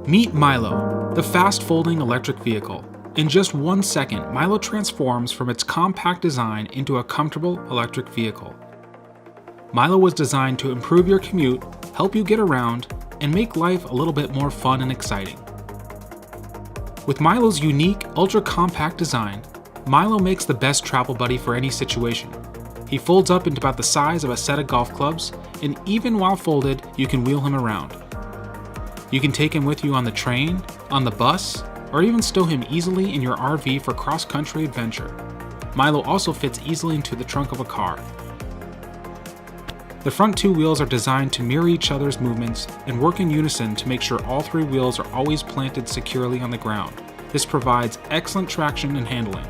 Meet MYLO, the fast-folding electric vehicle. In just 1 second, MYLO transforms from its compact design into a comfortable electric vehicle. MYLO was designed to improve your commute, help you get around, and make life a little bit more fun and exciting. With MYLO's unique, ultra-compact design, MYLO makes the best travel buddy for any situation. He folds up into about the size of a set of golf clubs, and even while folded, you can wheel him around. You can take him with you on the train, on the bus, or even stow him easily in your RV for cross-country adventure. MYLO also fits easily into the trunk of a car. The front 2 wheels are designed to mirror each other's movements and work in unison to make sure all 3 wheels are always planted securely on the ground. This provides excellent traction and handling.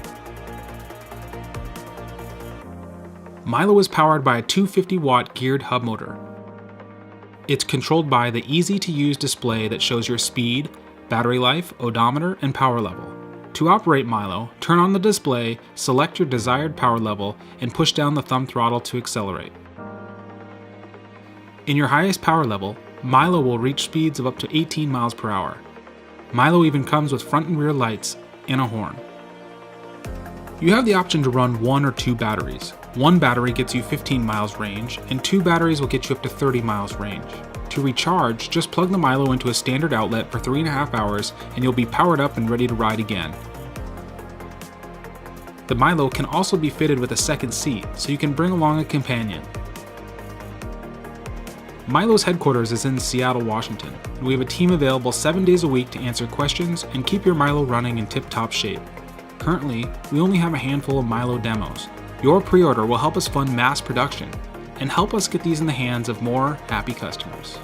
MYLO is powered by a 250-watt geared hub motor. It's controlled by the easy-to-use display that shows your speed, battery life, odometer, and power level. To operate MYLO, turn on the display, select your desired power level, and push down the thumb throttle to accelerate. In your highest power level, MYLO will reach speeds of up to 18 miles per hour. MYLO even comes with front and rear lights and a horn. You have the option to run 1 or 2 batteries. 1 battery gets you 15 miles range, and 2 batteries will get you up to 30 miles range. To recharge, just plug the MYLO into a standard outlet for 3.5 hours and you'll be powered up and ready to ride again. The MYLO can also be fitted with a second seat, so you can bring along a companion. MYLO's headquarters is in Seattle, Washington, and we have a team available 7 days a week to answer questions and keep your MYLO running in tip-top shape. Currently, we only have a handful of MYLO demos. Your pre-order will help us fund mass production and help us get these in the hands of more happy customers.